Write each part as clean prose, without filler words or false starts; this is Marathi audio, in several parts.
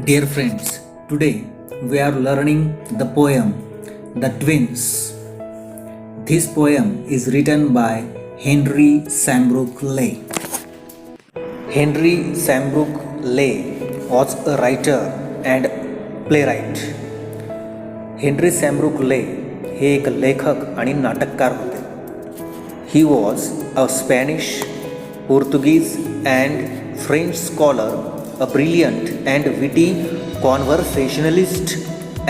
Dear friends, today we are learning the poem The Twins. This poem is written by Henry Sambrook Leigh. Henry Sambrook Leigh was a writer and playwright. Henry Sambrook Leigh हे एक लेखक आणि नाटककार होते. He was a Spanish, Portuguese and French scholar, a brilliant and witty conversationalist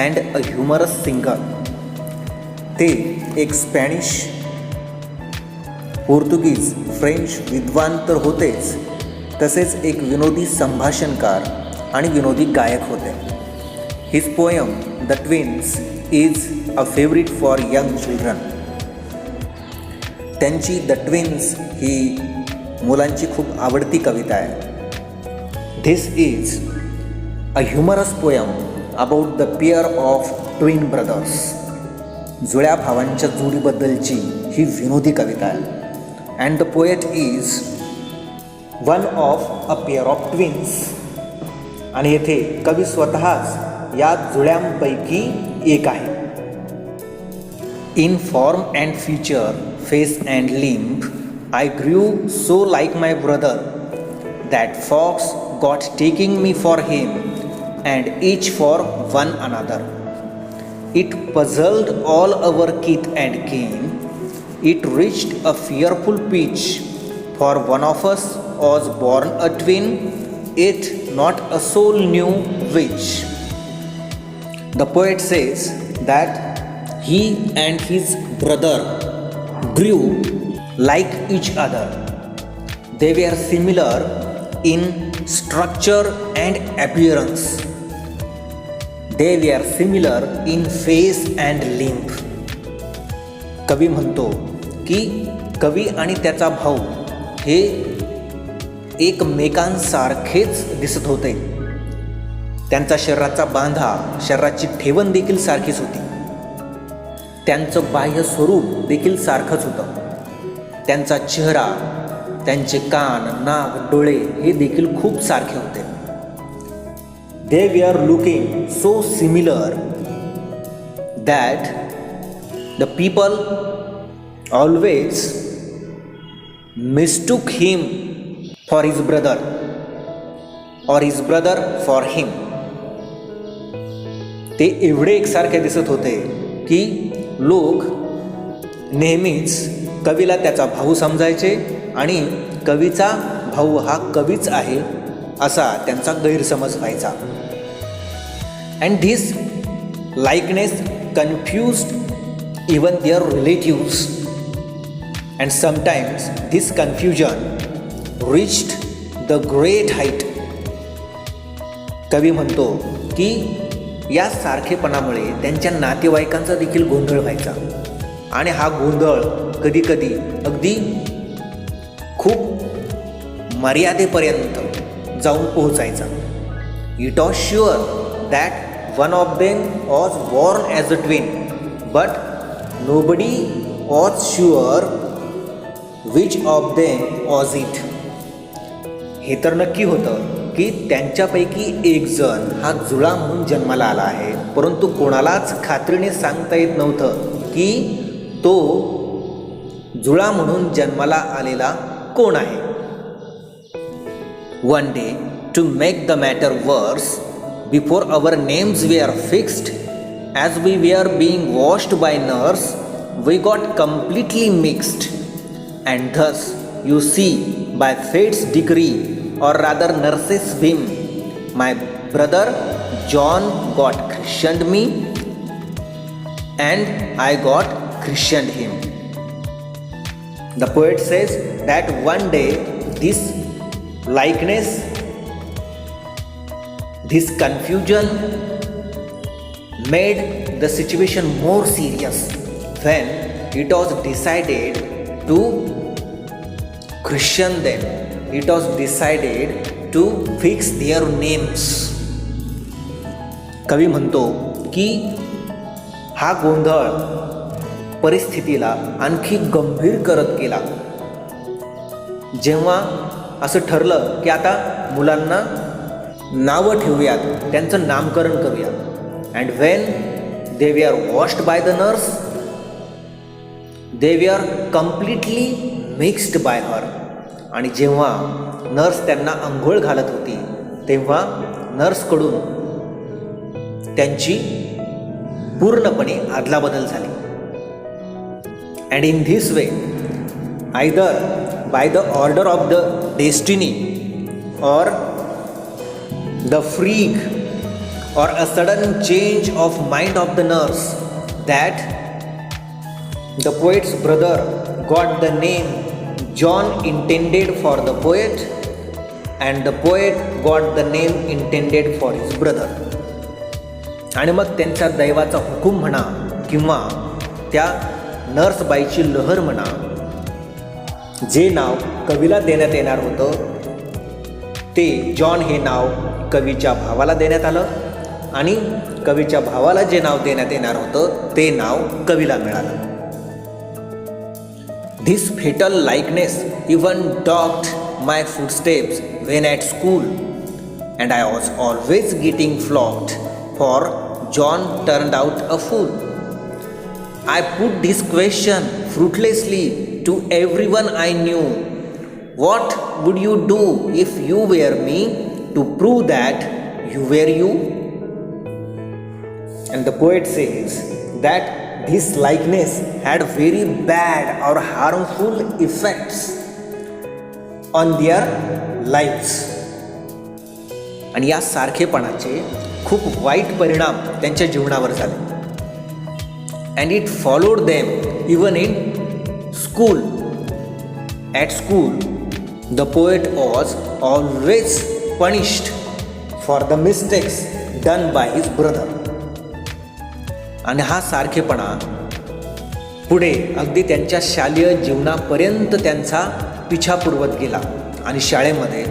and a humorous singer. ते एक स्पॅनिश, पोर्तुगीज, फ्रेंच विद्वान तर होतेच, तसेच एक विनोदी संभाषणकार आणि विनोदी गायक होते. His poem The Twins is a favorite for young children. त्यांची द ट्विन्स ही मुलांची खूप आवडती कविता आहे. This is a humorous poem about the pair of twin brothers. जुळ्या भावांच्या जोडीबद्दलची ही विनोदी कविता आहे. And the poet is one of a pair of twins. आणि येथे कवी स्वतःच या जुळ्यांपैकी एक आहे. In form and feature, face and limb, I grew so like my brother that folks got taking me for him and each for one another. It puzzled all our kith and kin. It reached a fearful pitch, for one of us was born a twin, yet not a soul knew which. The poet says that he and his brother grew like each other. They were similar in structure and appearance. They were similar in face and limb. कवी म्हणतो की कवी आणि त्याचा भाऊ हे एकमेकांसारखेच दिसत होते. त्यांचा शरीराचा बांधा, शरीराची ठेवण देखील सारखीच होती. त्यांचं बाह्य स्वरूप देखील सारखंच होतं. त्यांचा चेहरा, त्यांचे कान, नाक, डोळे हे देखील खूप सारखे होते. They were looking so similar that the people always mistook him for his brother और हिज ब्रदर फॉर हिम. ते एवढे एकसारखे दिसत होते की लोक नेहमीच कवीला त्याचा भाऊ समजायचे आणि कवीचा भाऊ हा कवीच आहे असा त्यांचा गैरसमज व्हायचा. And this likeness confused even their relatives and sometimes this confusion reached the great height. कवी म्हणतो की या सारखेपणामुळे त्यांच्या नातेवाईकांचा देखील गोंधळ व्हायचा आणि हा गोंधळ कधीकधी अगदी खूप मर्यादेपर्यंत जाऊन पोहोचायचा. It was sure that one of them was born as a twin, but nobody was sure which of them was it. हे तर नक्की होतं की त्यांच्यापैकी एक जण हा जुळा म्हणून जन्माला आला आहे, परंतु कोणालाच खात्रीने सांगता येत नव्हतं की तो जुळा म्हणून जन्माला आलेला कोण आहे. One day, to make the matter worse, before our names were fixed, as we were being washed by nurse, we got completely mixed. And thus you see, by fate's decree, or rather nurse's whim, my brother John got christened me and I got christened him. The poet says that one day this likeness, this confusion made the situation more serious when it was decided to Christian them. It was decided to fix their names. कवी म्हणतो की हा गोंधळ परिस्थितीला आणखी गंभीर करत गेला जेव्हा असं ठरलं की आता मुलांना नावं ठेवूयात, त्यांचं नामकरण करूया. And when they we are washed by the nurse, they we are completely mixed by her. आणि जेव्हा नर्स त्यांना आंघोळ घालत होती तेव्हा नर्सकडून त्यांची पूर्णपणे अदलाबदल झाली. And in this way, either by the order of the destiny or the freak or a sudden change of mind of the nurse, that the poet's brother got the name John intended for the poet and the poet got the name intended for his brother. आणि मग त्यांच्या दैवाचा हुकूम म्हणा किंवा त्या नर्सबाईची लहर म्हणा, जे नाव कवीला देण्यात येणार होतं ते जॉन हे नाव कवीच्या भावाला देण्यात आलं आणि कवीच्या भावाला जे नाव देण्यात येणार होतं ते नाव कवीला मिळालं. This fatal likeness even dogged my footsteps when at school and I was always getting flogged for John turned out a fool. I put this question fruitlessly to everyone I knew. What would you do if you were me to prove that you were you? And the poet says that this likeness had very bad or harmful effects on their lives. आणि या सारखेपणाचे खूप वाईट परिणाम त्यांच्या जीवनावर झाले. And it followed them even in school. At school, the poet was always punished for the mistakes done by his brother. आणि हा सारखेपणा पुढे अगदी त्यांच्या शालेय जीवनापर्यंत त्यांचा पिछा पुरवत गेला आणि शाळेमध्ये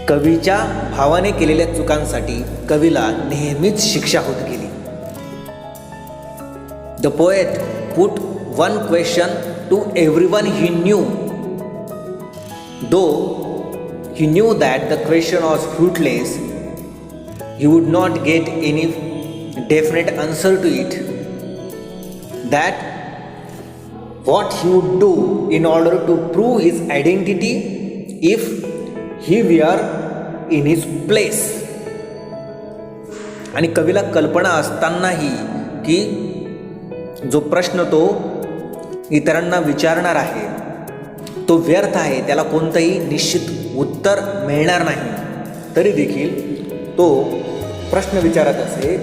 कवीच्या भावाने केलेल्या चुकांसाठी कवीला नेहमीच शिक्षा होत गेली. The poet put one question to everyone he knew. Though he knew that the question was fruitless, he would not get any definite answer to it. That what he would do in order to prove his identity if he were in his place. आणि कवीला कल्पना असतानाही की जो प्रश्न तो इतरांना विचारणार आहे तो व्यर्थ आहे, त्याला कोणतंही निश्चित उत्तर मिळणार नाही, तरी देखील तो प्रश्न विचारत असे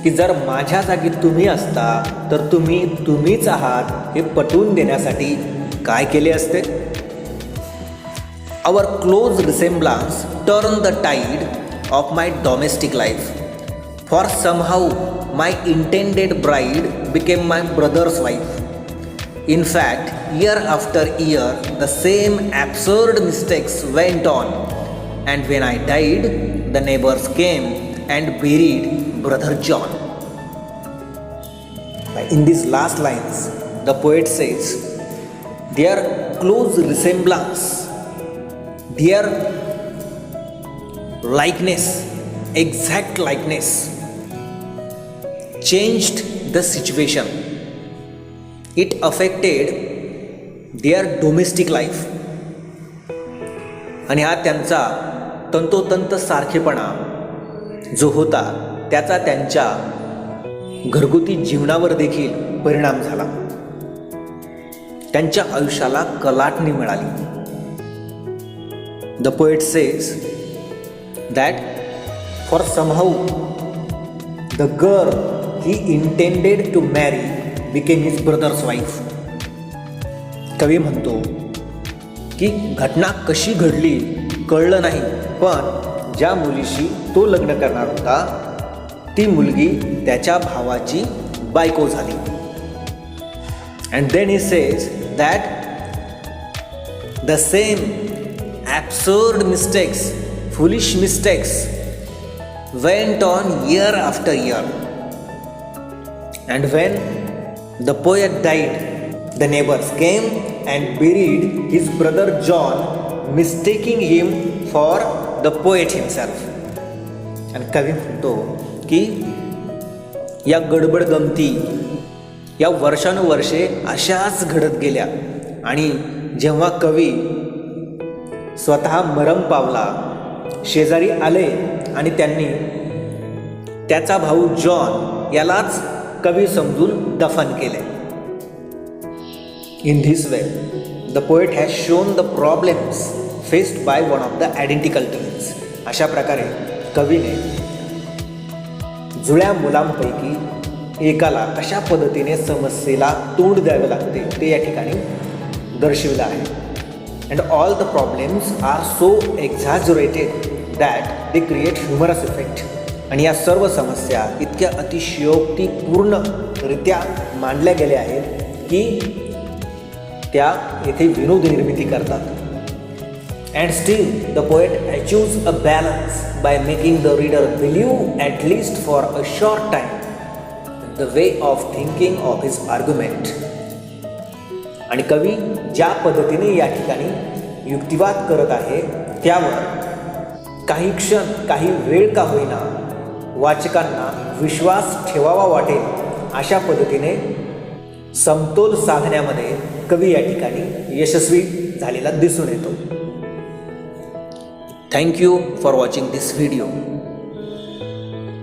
की जर माझ्या जागी तुम्ही असता तर तुम्हीच आहात हे पटवून देण्यासाठी काय केले असते. Our close resemblance turned the tide of my domestic life, for somehow my intended bride became my brother's wife. In fact, year after year, the same absurd mistakes went on, and when I died, the neighbors came and buried Brother John. In these last lines, the poet says, their close resemblance, their likeness, exact likeness, changed the situation. It affected their domestic life. आणि हा त्यांचा तंतोतंत सारखेपणा जो होता त्याचा त्यांच्या घरगुती जीवनावर देखील परिणाम झाला. त्यांच्या आयुष्याला कलाटणी मिळाली. The poet says that for somehow the girl he intended to marry became his brother's wife. कवी म्हणतो की घटना कशी घडली कळलं नाही, पण ज्या मुलीशी तो लग्न करणार होता ती मुलगी त्याच्या भावाची बायको झाली. And then he says that the same absurd mistakes, foolish mistakes went on year after year. And when the poet died, the neighbors came and buried his brother John, mistaking him for the poet himself. आणि कवी म्हणतो की या गडबड गमती या वर्षानुवर्षे अशाच घडत गेल्या आणि जेव्हा कवी स्वतः मरण पावला, शेजारी आले आणि त्यांनी त्याचा भाऊ जॉन यालाच कवी समजून दफन केले. In this way the poet has shown the problems faced by one of the identical twins. अशा प्रकारे कवीने जुळ्या मुलांपैकी एकाला कशा पद्धतीने समस्येला तोंड द्यावे लागते ते या ठिकाणी दर्शविलं आहे. And all the problems are so exaggerated that they create humorous effect. आणि या सर्व समस्या इतक्या अतिशयोक्तीपूर्णरित्या मांडल्या गेल्या आहेत की त्या येथे विनोद निर्मिती करतात. And still the poet achieves a balance by making the reader believe at least for a short time the way of thinking of his argument. आणि कवी ज्या पद्धतीने या ठिकाणी युक्तिवाद करत आहे त्यावर काही क्षण काही वेळ का होईना वाचकांना विश्वास ठेवावा वाटेल अशा पद्धतीने समतोल साधण्यामध्ये कवी या ठिकाणी यशस्वी झालेला दिसून येतो. Thank you for watching this video.